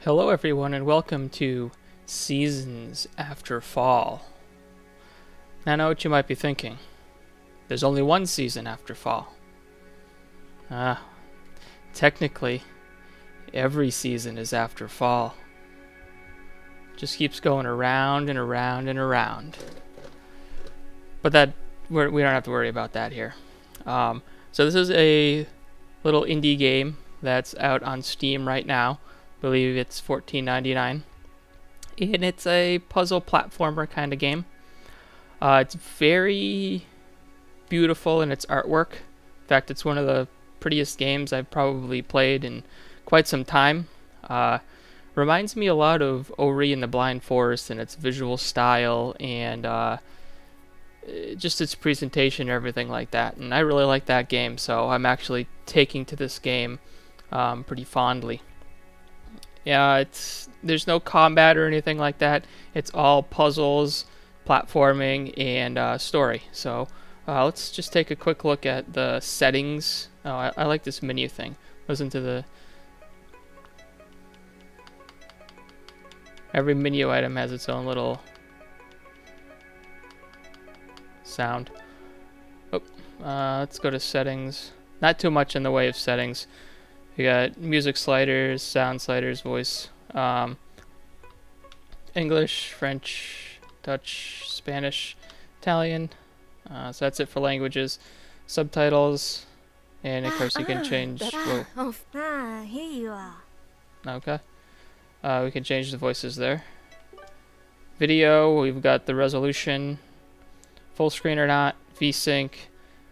Hello everyone and welcome to Seasons After Fall. Now I know what you might be thinking. There's only one season after fall. Technically, every season is after fall. Just keeps going around and around and around. But we don't have to worry about that here. So this is a little indie game that's out on Steam right now. I believe it's $14.99. And it's a puzzle platformer kind of game. It's very beautiful in its artwork. In fact, it's one of the prettiest games I've probably played in quite some time. Reminds me a lot of Ori and the Blind Forest in its visual style and just its presentation and everything like that. And I really like that game, so I'm actually taking to this game pretty fondly. Yeah, there's no combat or anything like that. It's all puzzles, platforming, and story. So let's just take a quick look at the settings. Oh, I like this menu thing. Listen to the... Every menu item has its own little sound. Oh, let's go to settings. Not too much in the way of settings. We got music sliders, sound sliders, voice, English, French, Dutch, Spanish, Italian. So that's it for languages. Subtitles, and of course you can change. Whoa. Okay. We can change the voices there. Video, we've got the resolution, full screen or not, VSync,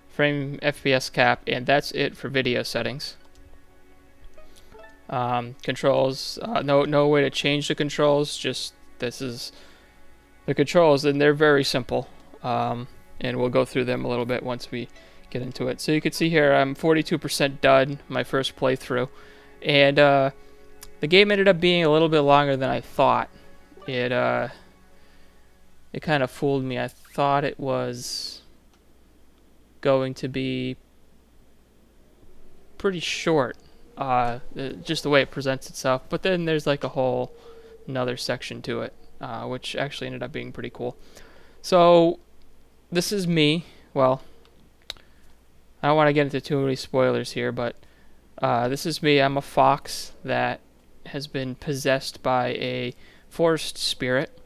frame FPS cap, and that's it for video settings. Controls, no way to change the controls, just this is the controls, and they're very simple. And we'll go through them a little bit once we get into it. So you can see here I'm 42% done my first playthrough, and the game ended up being a little bit longer than I thought. It kind of fooled me. I thought it was going to be pretty short. Just the way it presents itself, but then there's like a whole another section to it, which actually ended up being pretty cool. So this is me. Well, I don't want to get into too many spoilers here, but this is me. I'm a fox that has been possessed by a forest spirit,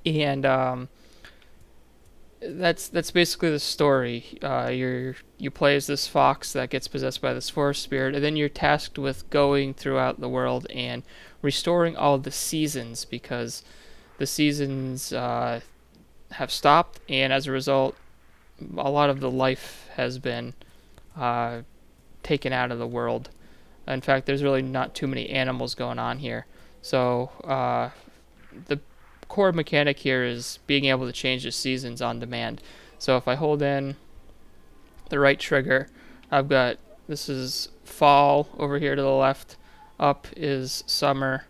and that's basically the story. You play as this fox that gets possessed by this forest spirit, and then you're tasked with going throughout the world and restoring all the seasons, because the seasons have stopped, and as a result, a lot of the life has been taken out of the world. In fact, there's really not too many animals going on here. So the core mechanic here is being able to change the seasons on demand. So if I hold in the right trigger, I've got, this is fall over here to the left, up is summer,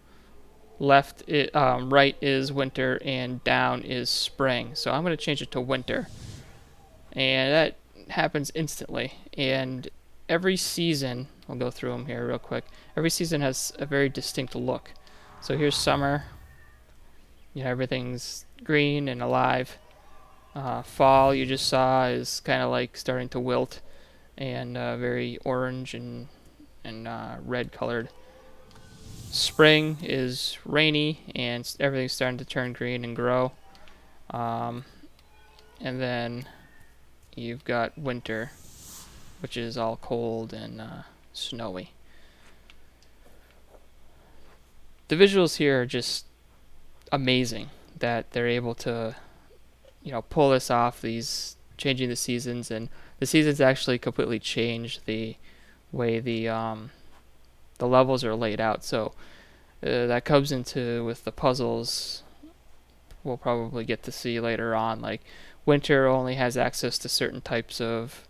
right is winter, and down is spring. So I'm going to change it to winter, and that happens instantly. And every season, I'll go through them here real quick, every season has a very distinct look. So here's summer. You know, everything's green and alive. Fall, you just saw, is kind of like starting to wilt and very orange and red colored. Spring is rainy and everything's starting to turn green and grow. And then you've got winter, which is all cold and snowy. The visuals here are just amazing that they're able to, pull this off, these changing the seasons, and the seasons actually completely change the way the levels are laid out. So that comes into with the puzzles we'll probably get to see later on. Like winter only has access to certain types of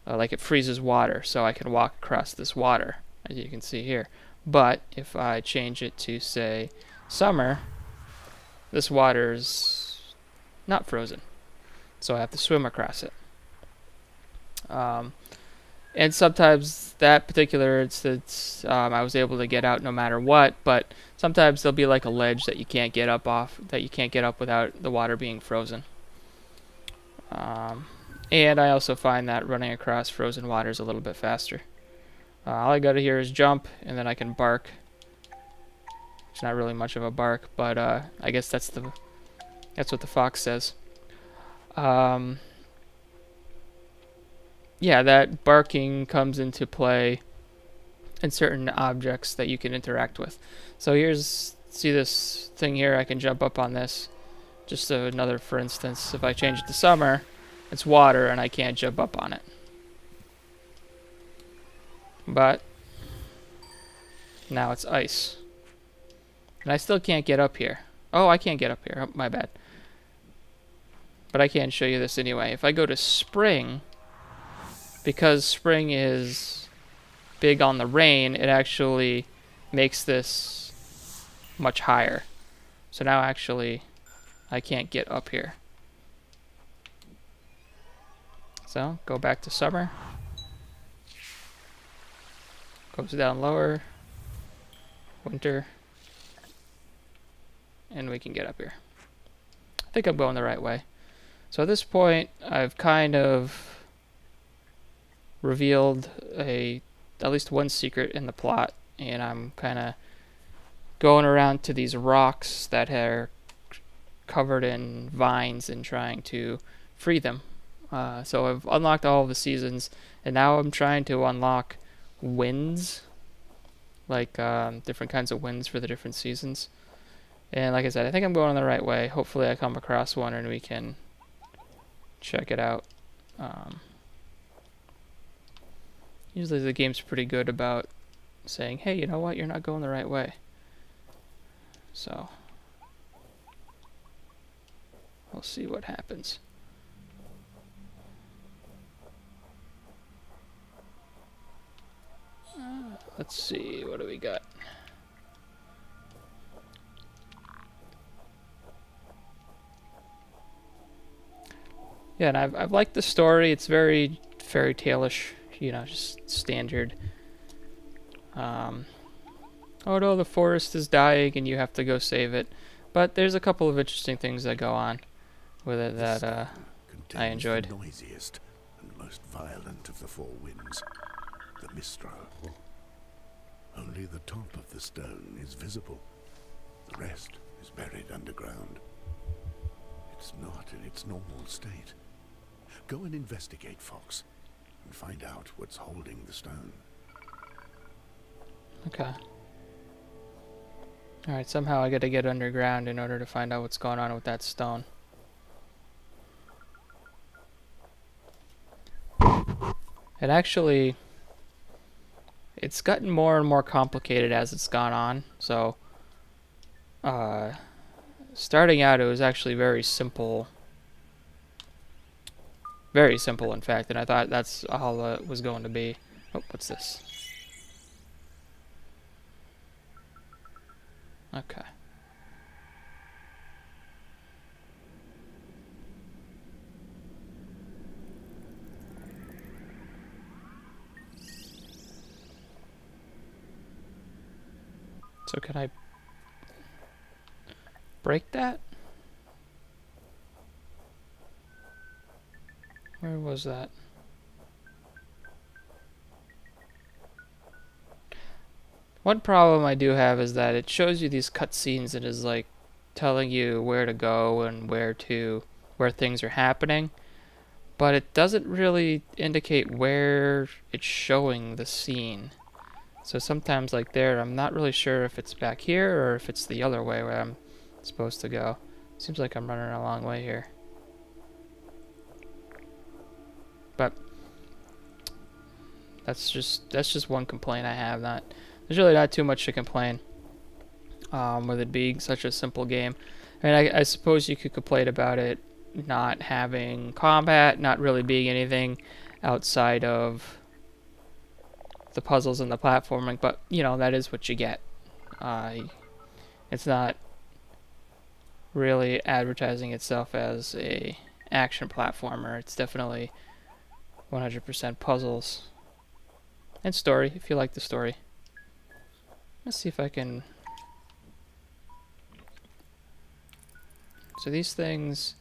like it freezes water, so I can walk across this water, as you can see here. But if I change it to, say, summer, this water's not frozen, so I have to swim across it. And sometimes that particular instance, I was able to get out no matter what, but sometimes there'll be like a ledge that you can't get up without the water being frozen. And I also find that running across frozen water is a little bit faster. All I gotta here is jump, and then I can bark. It's not really much of a bark, but I guess that's what the fox says. Yeah, that barking comes into play in certain objects that you can interact with. So see this thing here, I can jump up on this. Just another for instance, if I change it to summer, it's water and I can't jump up on it. But now it's ice. And I still can't get up here. Oh, I can't get up here. Oh, my bad. But I can show you this anyway. If I go to spring, because spring is big on the rain, it actually makes this much higher. So now actually I can't get up here. So go back to summer. Goes down lower. Winter. And we can get up here. I think I'm going the right way. So at this point, I've kind of revealed at least one secret in the plot, and I'm kind of going around to these rocks that are covered in vines and trying to free them. So I've unlocked all of the seasons, and now I'm trying to unlock winds, like different kinds of winds for the different seasons. And like I said, I think I'm going the right way. Hopefully I come across one and we can check it out. Usually the game's pretty good about saying, hey, you know what, you're not going the right way. So we'll see what happens. Let's see, what do we got? Yeah, and I've liked the story. It's very fairy tale-ish, you know, just standard. Oh no, the forest is dying and you have to go save it. But there's a couple of interesting things that go on with it that I enjoyed. The noisiest and most violent of the four winds, the Mistral. Only the top of the stone is visible. The rest is buried underground. It's not in its normal state. Go and investigate, Fox, and find out what's holding the stone. Okay. Alright, somehow I gotta get underground in order to find out what's going on with that stone. It actually, it's gotten more and more complicated as it's gone on. So, starting out it was actually very simple. Very simple, in fact, and I thought that's all it was going to be. Oh, what's this? Okay. So can I break that? Where was that? One problem I do have is that it shows you these cutscenes and is like telling you where to go and where things are happening, but it doesn't really indicate where it's showing the scene. So sometimes like there, I'm not really sure if it's back here or if it's the other way where I'm supposed to go. Seems like I'm running a long way here. But that's just one complaint I have. There's really not too much to complain with it being such a simple game. I mean, I suppose you could complain about it not having combat, not really being anything outside of the puzzles and the platforming, but you know, that is what you get. It's not really advertising itself as a action platformer. It's definitely 100% puzzles. And story, if you like the story. Let's see if I can... So these things,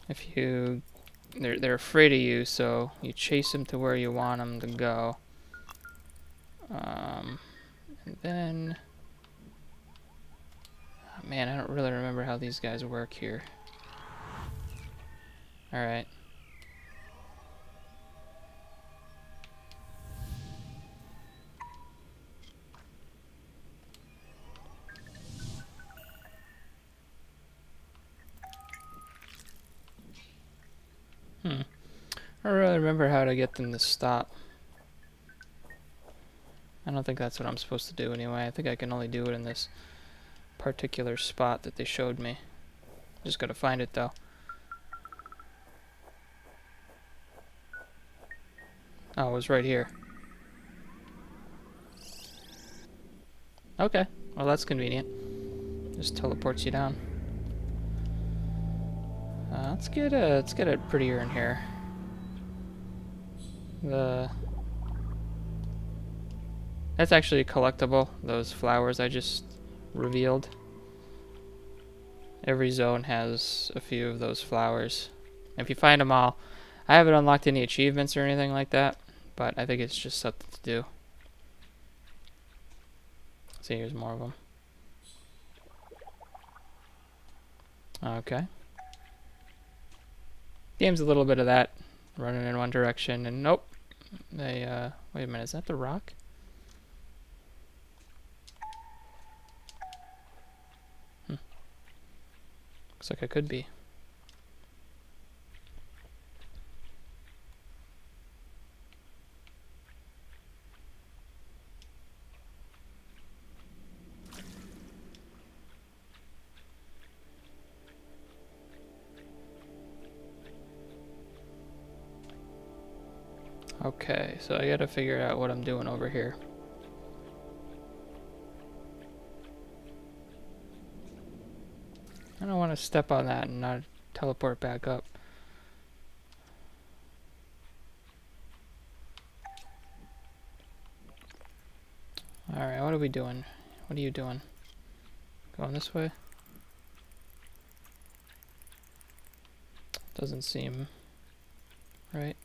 if you... They're afraid of you, so you chase them to where you want them to go. And then... Oh, man, I don't really remember how these guys work here. Alright. I don't really remember how to get them to stop. I don't think that's what I'm supposed to do anyway. I think I can only do it in this particular spot that they showed me. Just gotta find it though. Oh, it was right here. Okay, well that's convenient. Just teleports you down. Let's get it prettier in here. That's actually collectible. Those flowers I just revealed. Every zone has a few of those flowers. If you find them all, I haven't unlocked any achievements or anything like that, but I think it's just something to do. See, here's more of them. Okay. Game's a little bit of that, running in one direction, and nope. They, wait a minute, is that the rock? Looks like I could be. Okay, so I gotta figure out what I'm doing over here. I don't want to step on that and not teleport back up. Alright, what are we doing? What are you doing? Going this way? Doesn't seem right.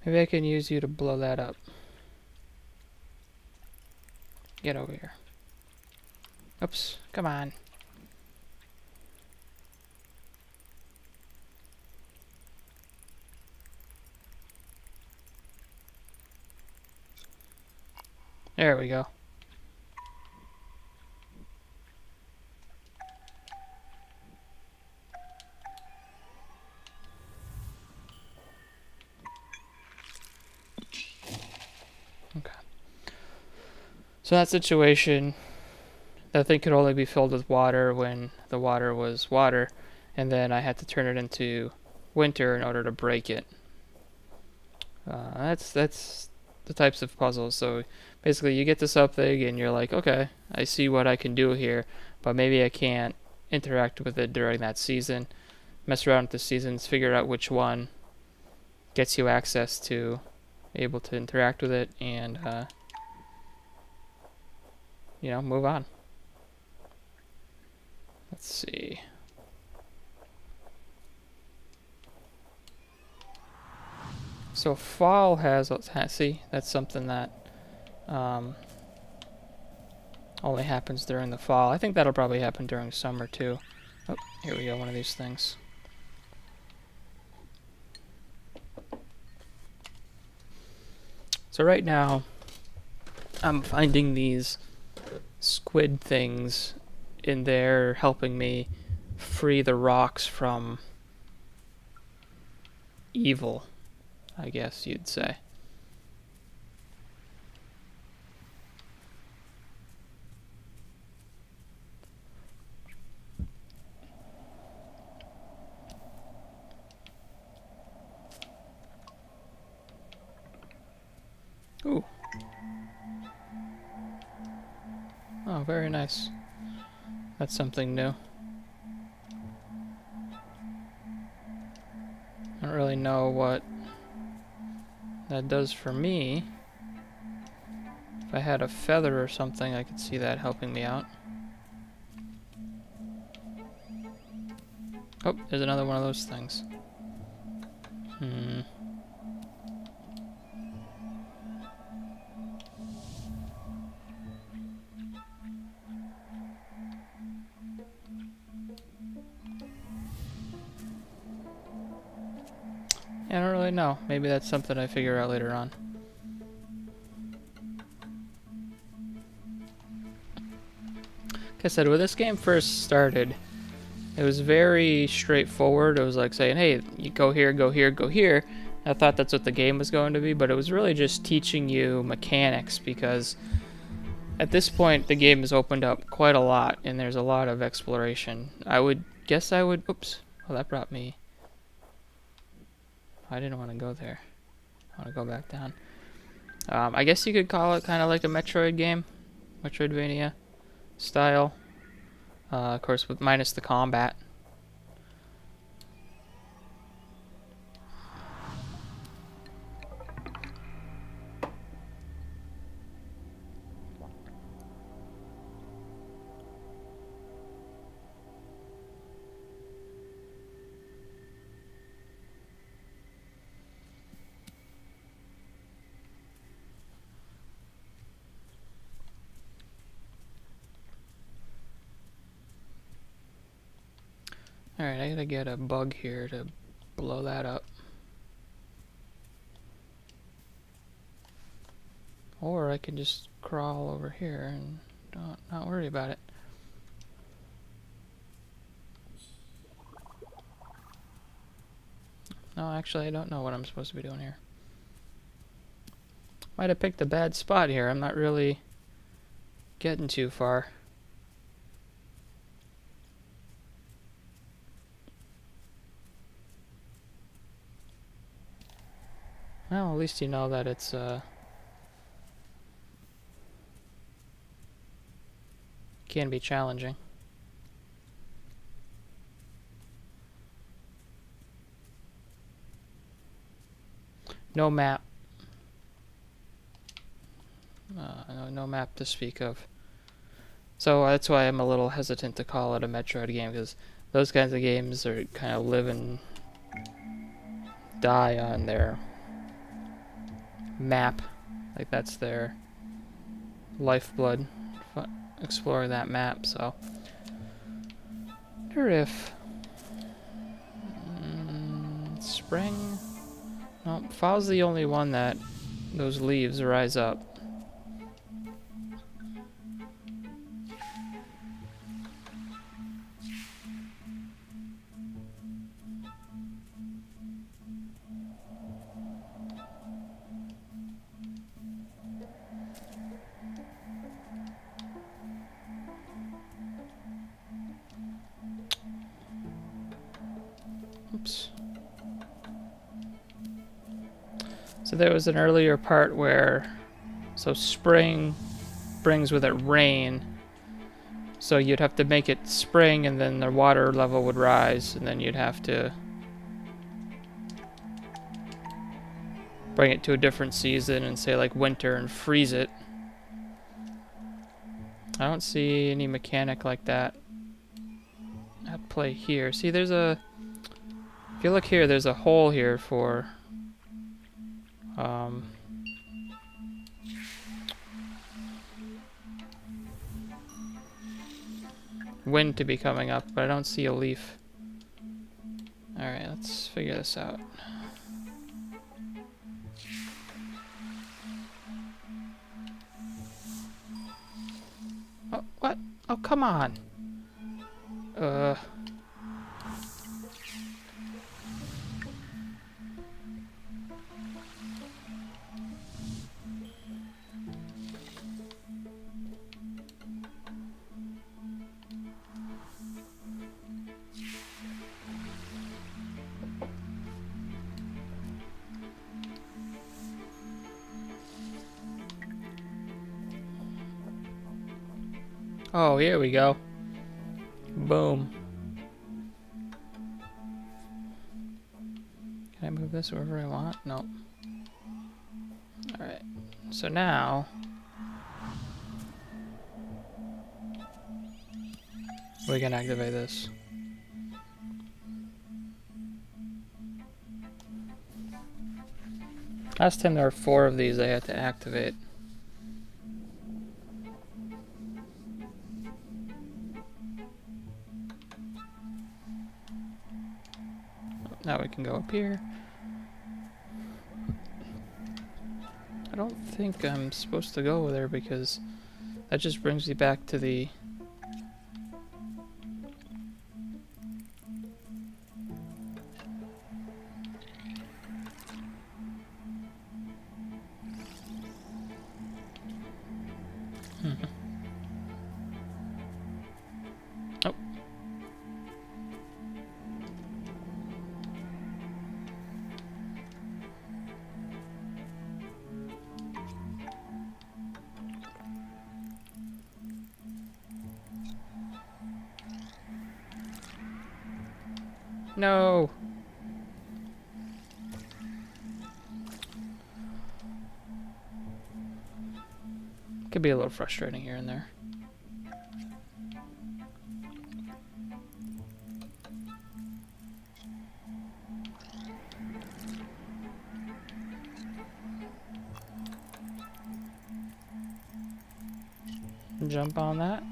Maybe I can use you to blow that up. Get over here. Oops, come on. There we go. Okay. So that situation, that thing could only be filled with water when the water was water, and then I had to turn it into winter in order to break it. That's the types of puzzles. So basically you get to something and you're like, okay, I see what I can do here, but maybe I can't interact with it during that season. Mess around with the seasons, figure out which one gets you access to able to interact with it, and you know, move on. Let's see. So fall has, see, that's something that only happens during the fall. I think that'll probably happen during summer too. Oh, here we go, one of these things. So right now, I'm finding these squid things in there helping me free the rocks from evil, I guess you'd say. Ooh. Oh, very nice. That's something new. I don't really know what that does for me. If I had a feather or something, I could see that helping me out. Oh, there's another one of those things. I don't really know. Maybe that's something I figure out later on. Like I said, when this game first started, it was very straightforward. It was like saying, hey, you go here, go here, go here. I thought that's what the game was going to be, but it was really just teaching you mechanics, because at this point the game has opened up quite a lot and there's a lot of exploration. I would guess I would... Oops. Well, that brought me... I didn't want to go there. I want to go back down. I guess you could call it kind of like a Metroid game. Metroidvania style. Of course, with minus the combat. Alright, I gotta get a bug here to blow that up. Or I can just crawl over here and not worry about it. No, actually I don't know what I'm supposed to be doing here. Might have picked a bad spot here. I'm not really getting too far. Well, at least you know that it's can be challenging. No map. No map to speak of. So that's why I'm a little hesitant to call it a Metroid game, because those kinds of games are kind of live and die on their map. Like, that's their lifeblood, exploring that map. So I wonder if spring. No, fall's the only one that those leaves rise up. Oops. So there was an earlier part where, so spring brings with it rain, so you'd have to make it spring and then the water level would rise, and then you'd have to bring it to a different season and say like winter and freeze it. I don't see any mechanic like that at play here. See, there's a, if you look here, there's a hole here for wind to be coming up, but I don't see a leaf. Alright, let's figure this out. Oh, what? Oh, come on. Oh, here we go. Boom. Can I move this wherever I want? No. Alright. So now we can activate this. Last time there were 4 of these I had to activate. Now we can go up here. I don't think I'm supposed to go there because that just brings me back to the... Oh. No. Could be a little frustrating here and there. Jump on that.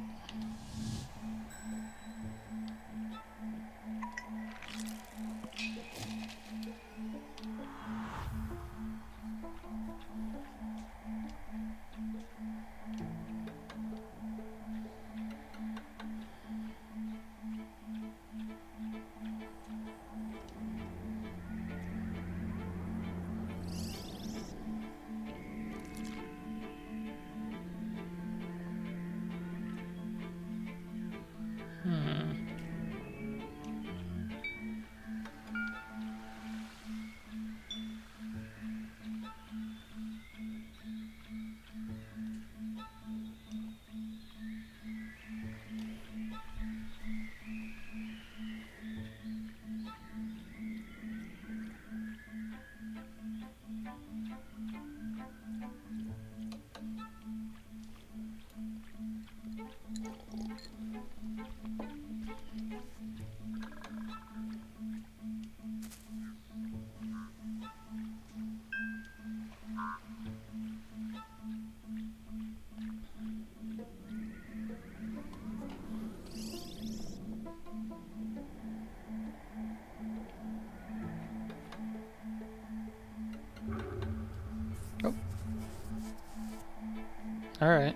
Oh. Alright.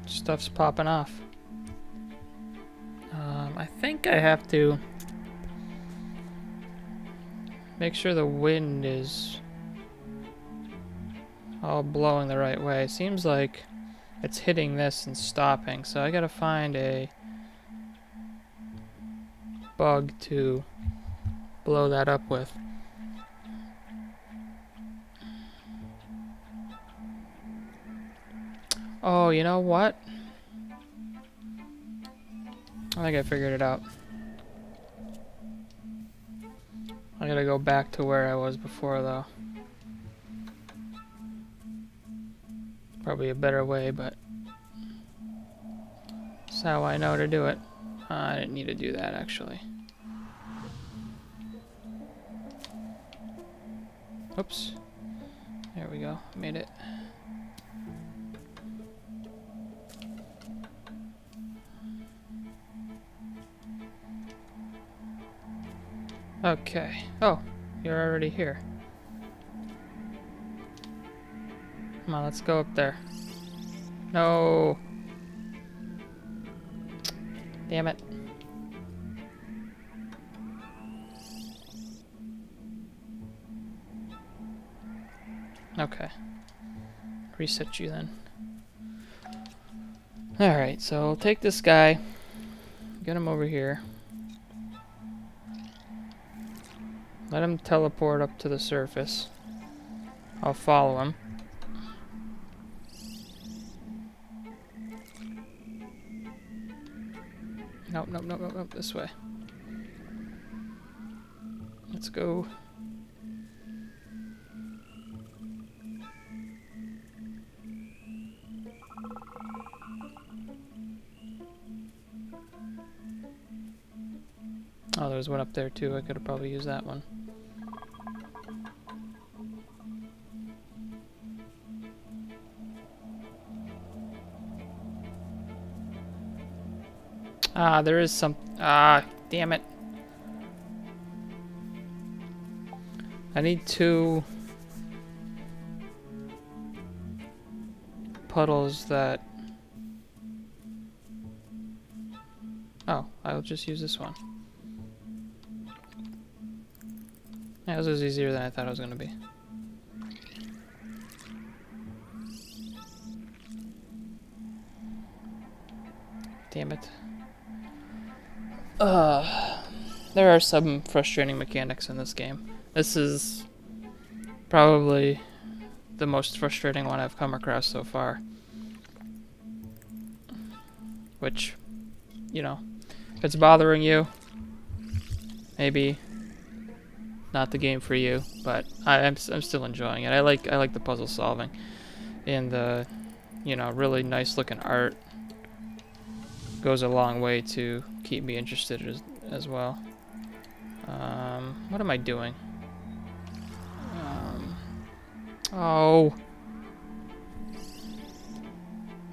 Stuff's popping off. I think I have to make sure the wind is all blowing the right way. Seems like it's hitting this and stopping, so I gotta find a bug to blow that up with. Oh, you know what? I think I figured it out. I gotta go back to where I was before, though. Probably a better way, but that's how I know to do it. I didn't need to do that, actually. Oops. There we go. Made it. Okay. Oh, you're already here. Come on, let's go up there. No. Damn it. Okay. Reset you then. Alright, so I'll take this guy. Get him over here. Let him teleport up to the surface. I'll follow him. nope. This way. Let's go. Oh, there was one up there too. I could have probably used that one. Ah, there is some... Ah, damn it. I need 2 puddles that... Oh, I'll just use this one. Yeah, this was easier than I thought it was going to be. Damn it. There are some frustrating mechanics in this game. This is probably the most frustrating one I've come across so far. Which, you know, if it's bothering you, maybe not the game for you, but I'm still enjoying it. I like the puzzle solving and the, you know, really nice looking art goes a long way to keep me interested as well. What am I doing? Oh,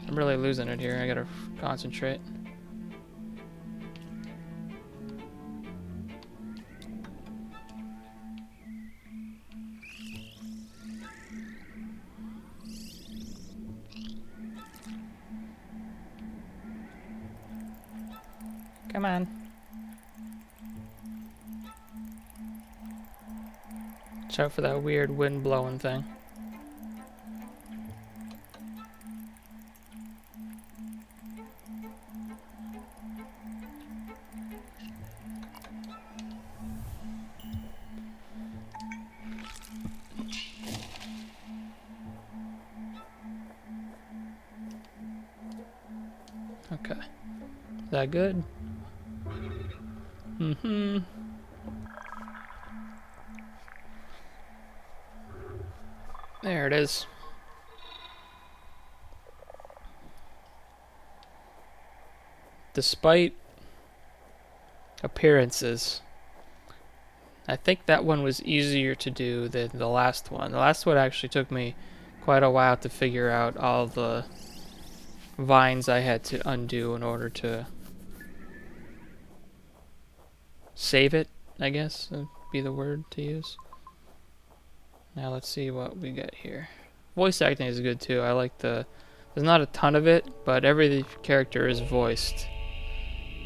I'm really losing it here. I gotta concentrate. Come on. Watch out for that weird wind blowing thing. Okay. Is that good? Mm-hmm. There it is. Despite appearances, I think that one was easier to do than the last one. The last one actually took me quite a while to figure out all the vines I had to undo in order to save it, I guess would be the word to use. Now let's see what we get here. Voice acting is good too. I like there's not a ton of it, but every character is voiced.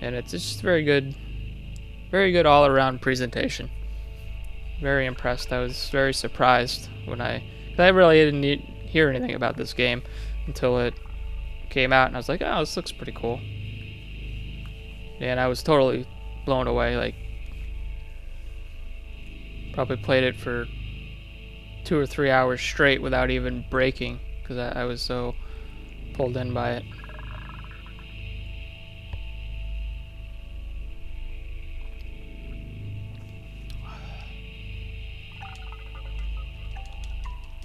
And it's just very good all around presentation. Very impressed. I was very surprised when I really didn't hear anything about this game until it came out, and I was like, oh, this looks pretty cool. And I was totally blown away. Like, probably played it for 2 or 3 hours straight without even breaking because I was so pulled in by it.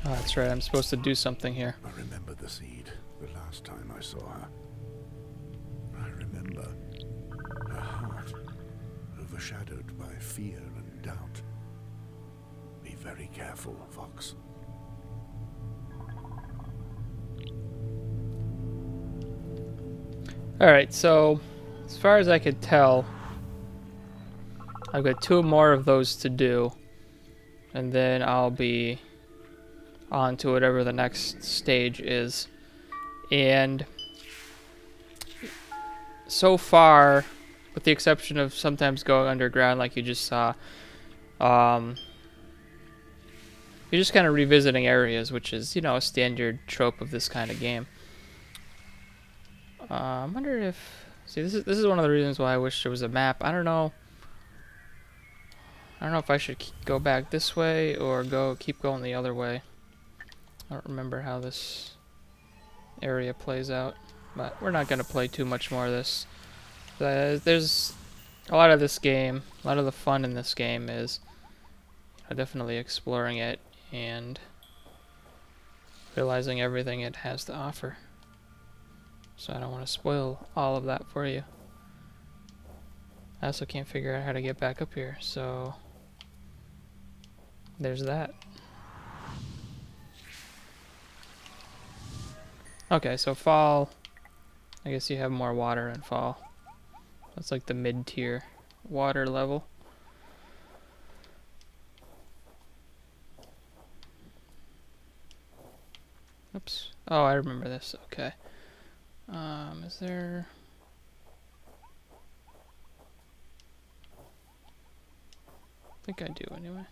Oh, that's right. I'm supposed to do something here. I remember the seed the last time I saw her. I remember her heart overshadowed by fear and doubt. Be very careful, Vox. Alright, so as far as I could tell, I've got 2 more of those to do, and then I'll be on to whatever the next stage is. And so far, with the exception of sometimes going underground like you just saw, you're just kind of revisiting areas, which is, you know, a standard trope of this kind of game. I wonder if... See, this is one of the reasons why I wish there was a map. I don't know if I should go back this way or keep going the other way. I don't remember how this area plays out, but we're not going to play too much more of this. There's a lot of this game, a lot of the fun in this game is definitely exploring it and realizing everything it has to offer. So I don't want to spoil all of that for you. I also can't figure out how to get back up here, so there's that. Okay, so fall, I guess you have more water in fall. That's like the mid-tier water level. Oops. Oh, I remember this. Okay. Is there... I think I do anyway.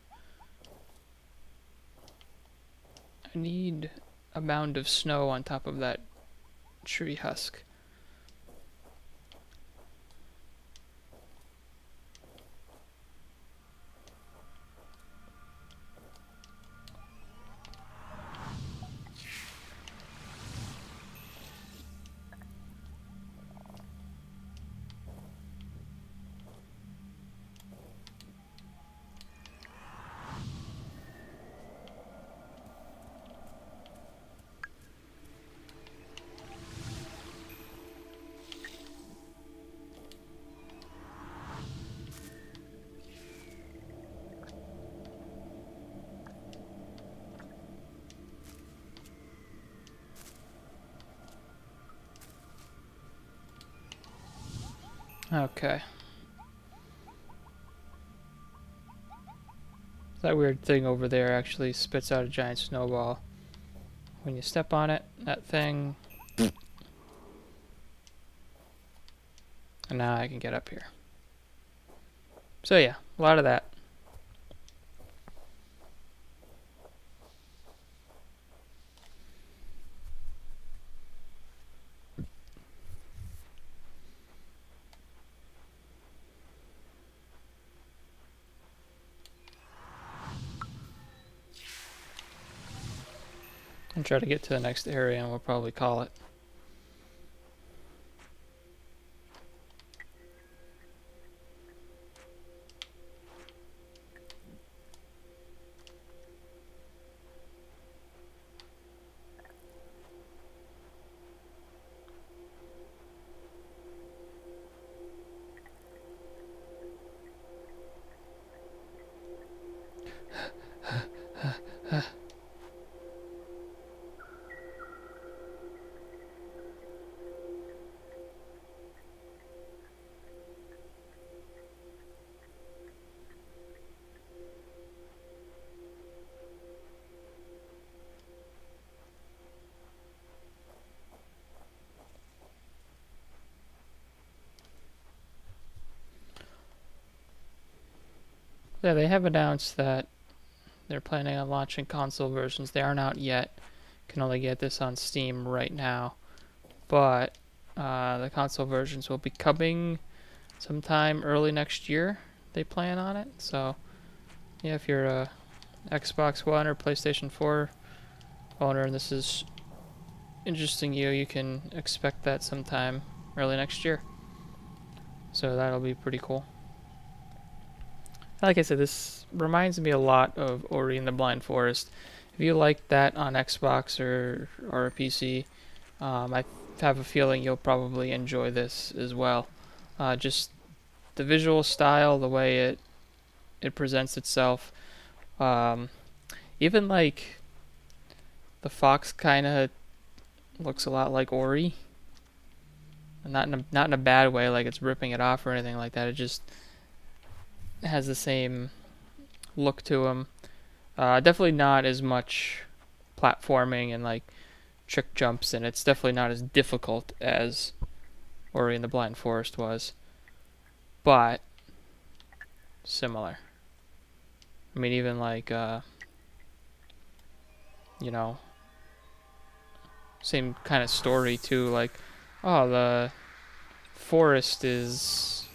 I need a mound of snow on top of that tree husk. Okay. That weird thing over there actually spits out a giant snowball. When you step on it, that thing... And now I can get up here. So yeah, a lot of that. And try to get to the next area and we'll probably call it. Yeah, they have announced that they're planning on launching console versions. They aren't out yet. Can only get this on Steam right now. But the console versions will be coming sometime early next year. They plan on it. So, yeah, if you're a Xbox One or PlayStation 4 owner and this is interesting you can expect that sometime early next year. So that'll be pretty cool. Like I said, this reminds me a lot of Ori and the Blind Forest. If you like that on Xbox or a PC, I have a feeling you'll probably enjoy this as well. Just the visual style, the way it presents itself. Even like the fox kind of looks a lot like Ori. And not in a bad way, like it's ripping it off or anything like that. It just has the same look to him. Definitely not as much platforming and like trick jumps, and it's definitely not as difficult as Ori and the Blind Forest was, but similar. I mean, even like you know, same kind of story too. Like, oh, the forest is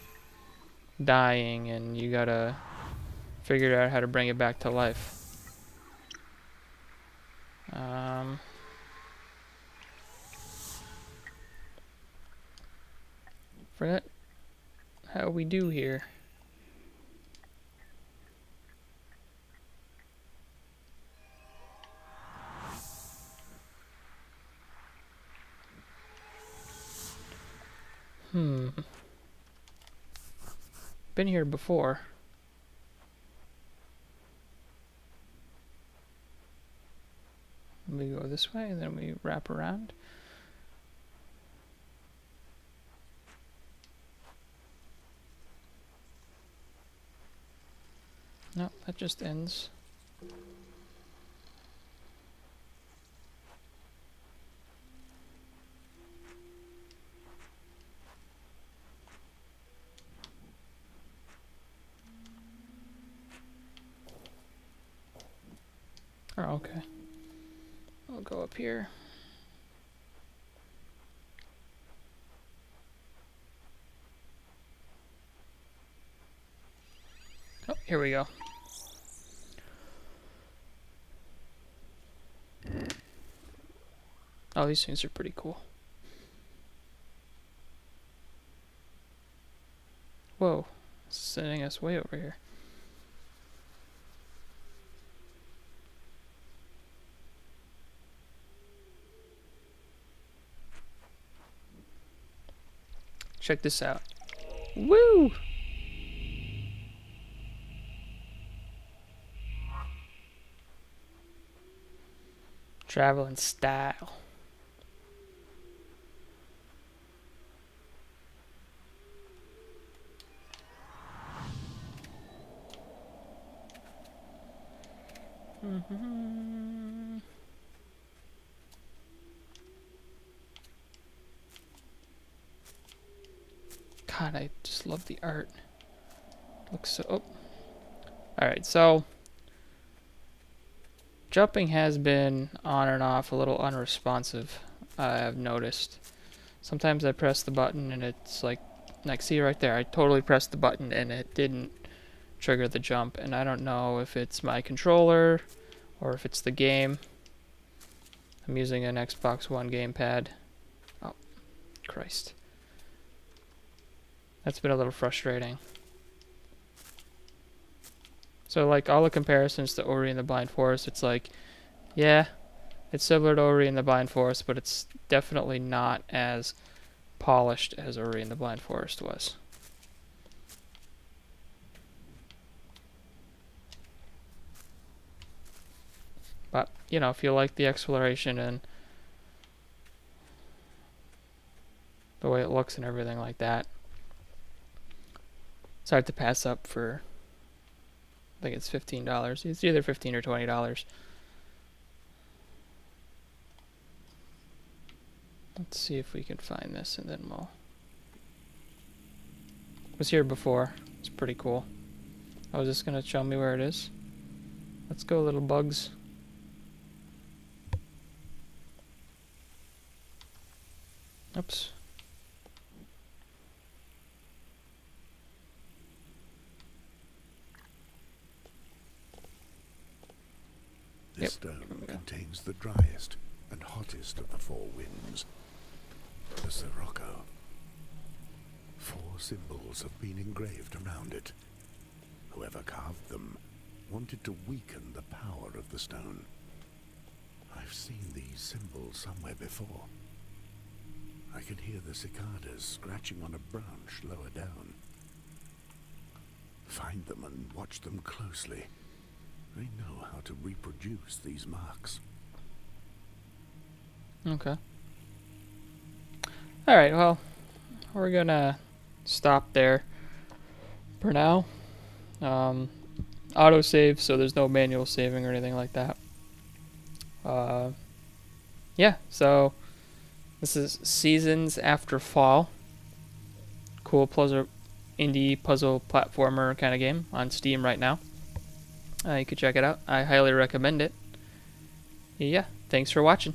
dying, and you gotta figure out how to bring it back to life. Forget how we do here. Been here before. We go this way, and then we wrap around. No, that just ends. Oh, okay. I'll go up here. Oh, here we go. Oh, these things are pretty cool. Whoa, it's sending us way over here. Check this out. Woo! Travel in style. God, I just love the art. Looks so... Oh. Alright, so... Jumping has been on and off a little unresponsive, I've noticed. Sometimes I press the button and it's like see right there, I totally pressed the button and it didn't trigger the jump. And I don't know if it's my controller or if it's the game. I'm using an Xbox One gamepad. Oh, Christ. That's been a little frustrating. So like all the comparisons to Ori and the Blind Forest, it's like, yeah, it's similar to Ori and the Blind Forest, but it's definitely not as polished as Ori and the Blind Forest was. But, you know, if you like the exploration and the way it looks and everything like that, it's hard to pass up for... I think it's $15. It's either $15 or $20. Let's see if we can find this, and then we'll... Was here before. It's pretty cool. I was just gonna show me where it is. Let's go, little bugs. Oops. This stone contains the driest and hottest of the four winds, the Sirocco. 4 symbols have been engraved around it. Whoever carved them wanted to weaken the power of the stone. I've seen these symbols somewhere before. I can hear the cicadas scratching on a branch lower down. Find them and watch them closely. They know how to reproduce these marks. Okay. Alright, well, we're gonna stop there for now. Autosave, so there's no manual saving or anything like that. Yeah, so this is Seasons After Fall. Cool indie puzzle platformer kind of game on Steam right now. You could check it out. I highly recommend it. Yeah, thanks for watching.